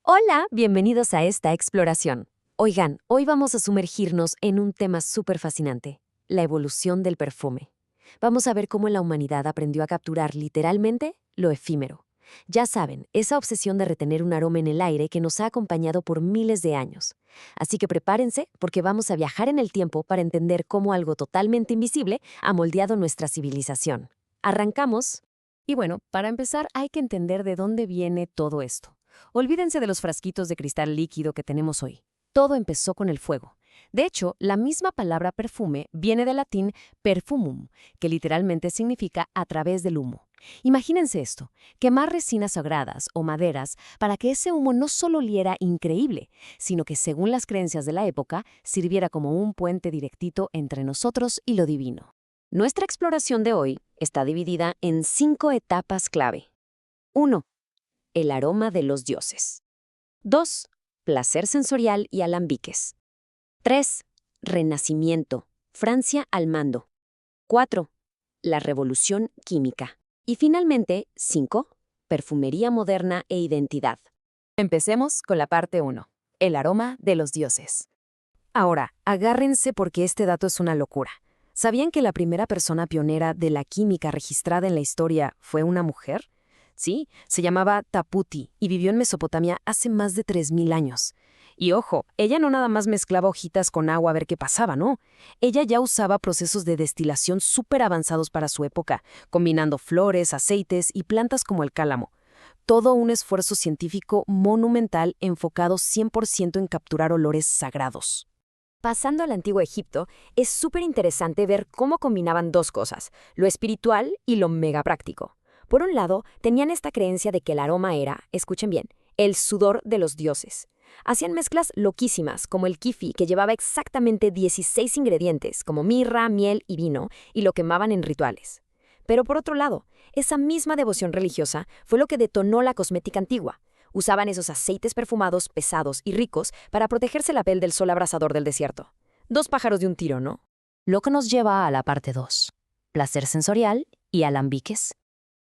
Hola, bienvenidos a esta exploración. Oigan, hoy vamos a sumergirnos en un tema súper fascinante, la evolución del perfume. Vamos a ver cómo la humanidad aprendió a capturar literalmente lo efímero. Ya saben, esa obsesión de retener un aroma en el aire que nos ha acompañado por miles de años. Así que prepárense porque vamos a viajar en el tiempo para entender cómo algo totalmente invisible ha moldeado nuestra civilización. Arrancamos. Y bueno, para empezar hay que entender de dónde viene todo esto. Olvídense de los frasquitos de cristal líquido que tenemos hoy. Todo empezó con el fuego. De hecho, la misma palabra perfume viene del latín perfumum, que literalmente significa a través del humo. Imagínense esto, quemar resinas sagradas o maderas para que ese humo no solo oliera increíble, sino que según las creencias de la época, sirviera como un puente directito entre nosotros y lo divino. Nuestra exploración de hoy está dividida en 5 etapas clave. 1. El aroma de los dioses. 2. Placer sensorial y alambiques. 3. Renacimiento. Francia al mando. 4. La revolución química. Y finalmente, 5. Perfumería moderna e identidad. Empecemos con la parte 1. El aroma de los dioses. Ahora, agárrense porque este dato es una locura. ¿Sabían que la primera persona pionera de la química registrada en la historia fue una mujer? Sí, se llamaba Taputi y vivió en Mesopotamia hace más de 3000 años. Y ojo, ella no nada más mezclaba hojitas con agua a ver qué pasaba, ¿no? Ella ya usaba procesos de destilación súper avanzados para su época, combinando flores, aceites y plantas como el cálamo. Todo un esfuerzo científico monumental enfocado 100% en capturar olores sagrados. Pasando al antiguo Egipto, es súper interesante ver cómo combinaban dos cosas, lo espiritual y lo mega práctico. Por un lado, tenían esta creencia de que el aroma era, escuchen bien, el sudor de los dioses. Hacían mezclas loquísimas, como el kifi, que llevaba exactamente 16 ingredientes, como mirra, miel y vino, y lo quemaban en rituales. Pero por otro lado, esa misma devoción religiosa fue lo que detonó la cosmética antigua. Usaban esos aceites perfumados, pesados y ricos para protegerse la piel del sol abrasador del desierto. Dos pájaros de un tiro, ¿no? Lo que nos lleva a la parte 2. Placer sensorial y alambiques.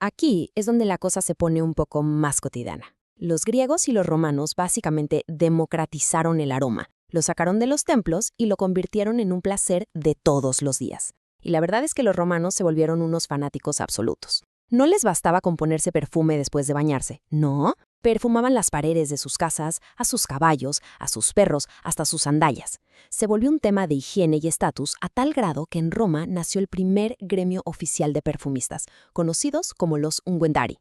Aquí es donde la cosa se pone un poco más cotidiana. Los griegos y los romanos básicamente democratizaron el aroma, lo sacaron de los templos y lo convirtieron en un placer de todos los días. Y la verdad es que los romanos se volvieron unos fanáticos absolutos. No les bastaba con ponerse perfume después de bañarse, no. Perfumaban las paredes de sus casas, a sus caballos, a sus perros, hasta sus sandalias. Se volvió un tema de higiene y estatus a tal grado que en Roma nació el primer gremio oficial de perfumistas, conocidos como los unguentari.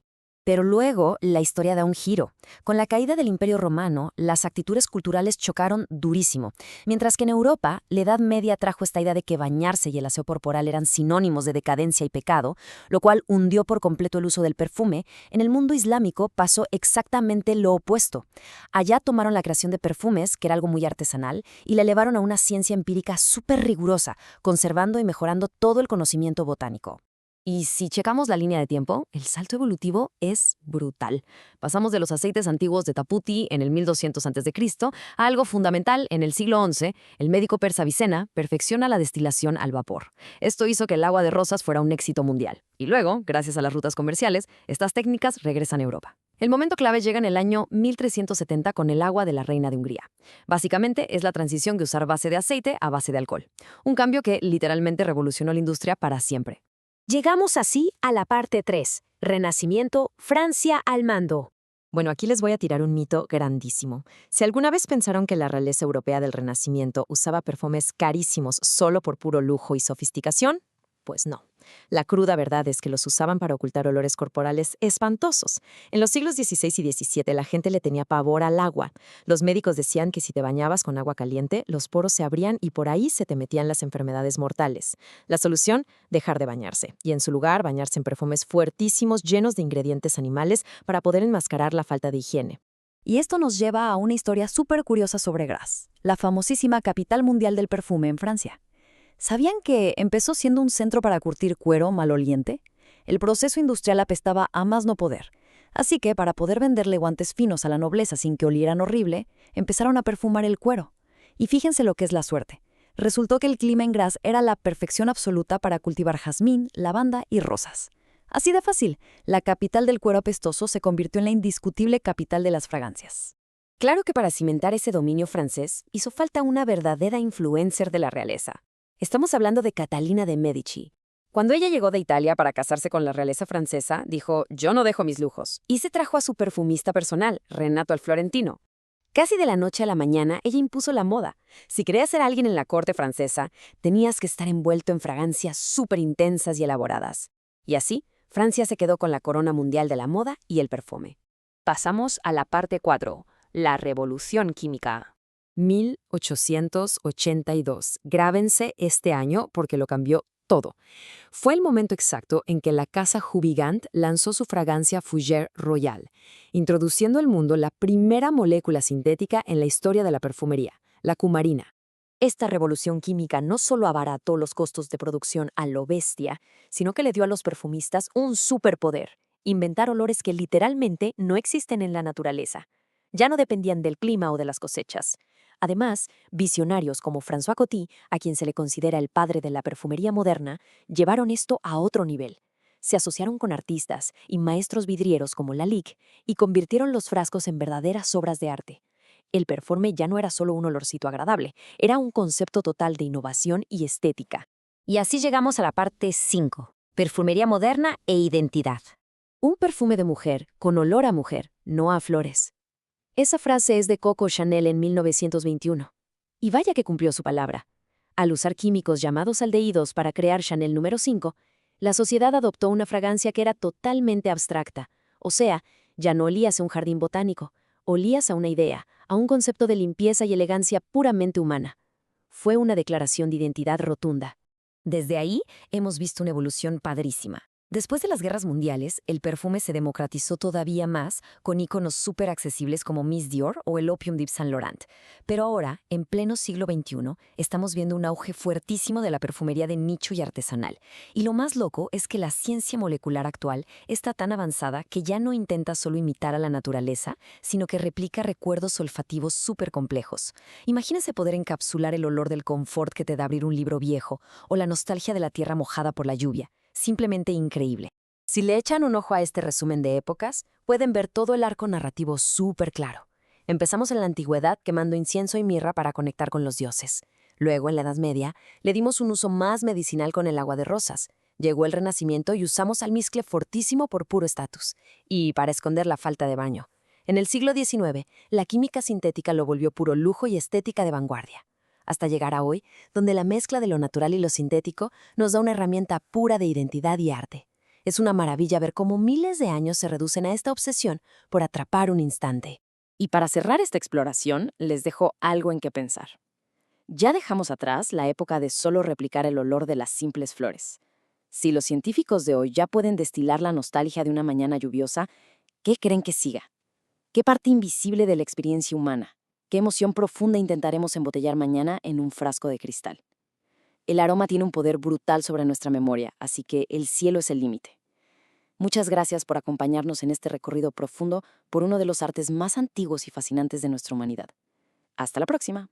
Pero luego la historia da un giro. Con la caída del Imperio Romano, las actitudes culturales chocaron durísimo. Mientras que en Europa, la Edad Media trajo esta idea de que bañarse y el aseo corporal eran sinónimos de decadencia y pecado, lo cual hundió por completo el uso del perfume, en el mundo islámico pasó exactamente lo opuesto. Allá tomaron la creación de perfumes, que era algo muy artesanal, y la elevaron a una ciencia empírica súper rigurosa, conservando y mejorando todo el conocimiento botánico. Y si checamos la línea de tiempo, el salto evolutivo es brutal. Pasamos de los aceites antiguos de Taputi en el 1200 a.C. a algo fundamental en el siglo XI. El médico persa Avicena perfecciona la destilación al vapor. Esto hizo que el agua de rosas fuera un éxito mundial. Y luego, gracias a las rutas comerciales, estas técnicas regresan a Europa. El momento clave llega en el año 1370 con el agua de la reina de Hungría. Básicamente es la transición de usar base de aceite a base de alcohol. Un cambio que literalmente revolucionó la industria para siempre. Llegamos así a la parte 3, Renacimiento, Francia al mando. Bueno, aquí les voy a tirar un mito grandísimo. Si alguna vez pensaron que la realeza europea del Renacimiento usaba perfumes carísimos solo por puro lujo y sofisticación, pues no. La cruda verdad es que los usaban para ocultar olores corporales espantosos. En los siglos XVI y XVII la gente le tenía pavor al agua. Los médicos decían que si te bañabas con agua caliente, los poros se abrían y por ahí se te metían las enfermedades mortales. La solución, dejar de bañarse. Y en su lugar, bañarse en perfumes fuertísimos llenos de ingredientes animales para poder enmascarar la falta de higiene. Y esto nos lleva a una historia súper curiosa sobre Grasse, la famosísima capital mundial del perfume en Francia. ¿Sabían que empezó siendo un centro para curtir cuero maloliente? El proceso industrial apestaba a más no poder. Así que, para poder venderle guantes finos a la nobleza sin que olieran horrible, empezaron a perfumar el cuero. Y fíjense lo que es la suerte. Resultó que el clima en Grasse era la perfección absoluta para cultivar jazmín, lavanda y rosas. Así de fácil, la capital del cuero apestoso se convirtió en la indiscutible capital de las fragancias. Claro que para cimentar ese dominio francés hizo falta una verdadera influencer de la realeza. Estamos hablando de Catalina de Medici. Cuando ella llegó de Italia para casarse con la realeza francesa, dijo, yo no dejo mis lujos, y se trajo a su perfumista personal, Renato el Florentino. Casi de la noche a la mañana, ella impuso la moda. Si querías ser alguien en la corte francesa, tenías que estar envuelto en fragancias súper intensas y elaboradas. Y así, Francia se quedó con la corona mundial de la moda y el perfume. Pasamos a la parte 4, la revolución química. 1882. Grábense este año porque lo cambió todo. Fue el momento exacto en que la casa Houbigant lanzó su fragancia Fougère Royal, introduciendo al mundo la primera molécula sintética en la historia de la perfumería, la cumarina. Esta revolución química no solo abarató los costos de producción a lo bestia, sino que le dio a los perfumistas un superpoder: inventar olores que literalmente no existen en la naturaleza. Ya no dependían del clima o de las cosechas. Además, visionarios como François Coty, a quien se le considera el padre de la perfumería moderna, llevaron esto a otro nivel. Se asociaron con artistas y maestros vidrieros como Lalique y convirtieron los frascos en verdaderas obras de arte. El perfume ya no era solo un olorcito agradable, era un concepto total de innovación y estética. Y así llegamos a la parte 5, perfumería moderna e identidad. Un perfume de mujer con olor a mujer, no a flores. Esa frase es de Coco Chanel en 1921. Y vaya que cumplió su palabra. Al usar químicos llamados aldehídos para crear Chanel número 5, la sociedad adoptó una fragancia que era totalmente abstracta. O sea, ya no olías a un jardín botánico, olías a una idea, a un concepto de limpieza y elegancia puramente humana. Fue una declaración de identidad rotunda. Desde ahí hemos visto una evolución padrísima. Después de las guerras mundiales, el perfume se democratizó todavía más con íconos súper accesibles como Miss Dior o el Opium de Yves Saint Laurent. Pero ahora, en pleno siglo XXI, estamos viendo un auge fuertísimo de la perfumería de nicho y artesanal. Y lo más loco es que la ciencia molecular actual está tan avanzada que ya no intenta solo imitar a la naturaleza, sino que replica recuerdos olfativos súper complejos. Imagínese poder encapsular el olor del confort que te da abrir un libro viejo o la nostalgia de la tierra mojada por la lluvia. Simplemente increíble. Si le echan un ojo a este resumen de épocas, pueden ver todo el arco narrativo súper claro. Empezamos en la antigüedad quemando incienso y mirra para conectar con los dioses. Luego, en la Edad Media, le dimos un uso más medicinal con el agua de rosas. Llegó el Renacimiento y usamos almizcle fortísimo por puro estatus y para esconder la falta de baño. En el siglo XIX, la química sintética lo volvió puro lujo y estética de vanguardia, hasta llegar a hoy, donde la mezcla de lo natural y lo sintético nos da una herramienta pura de identidad y arte. Es una maravilla ver cómo miles de años se reducen a esta obsesión por atrapar un instante. Y para cerrar esta exploración, les dejo algo en qué pensar. Ya dejamos atrás la época de solo replicar el olor de las simples flores. Si los científicos de hoy ya pueden destilar la nostalgia de una mañana lluviosa, ¿qué creen que siga? ¿Qué parte invisible de la experiencia humana? ¿Qué emoción profunda intentaremos embotellar mañana en un frasco de cristal? El aroma tiene un poder brutal sobre nuestra memoria, así que el cielo es el límite. Muchas gracias por acompañarnos en este recorrido profundo por uno de los artes más antiguos y fascinantes de nuestra humanidad. Hasta la próxima.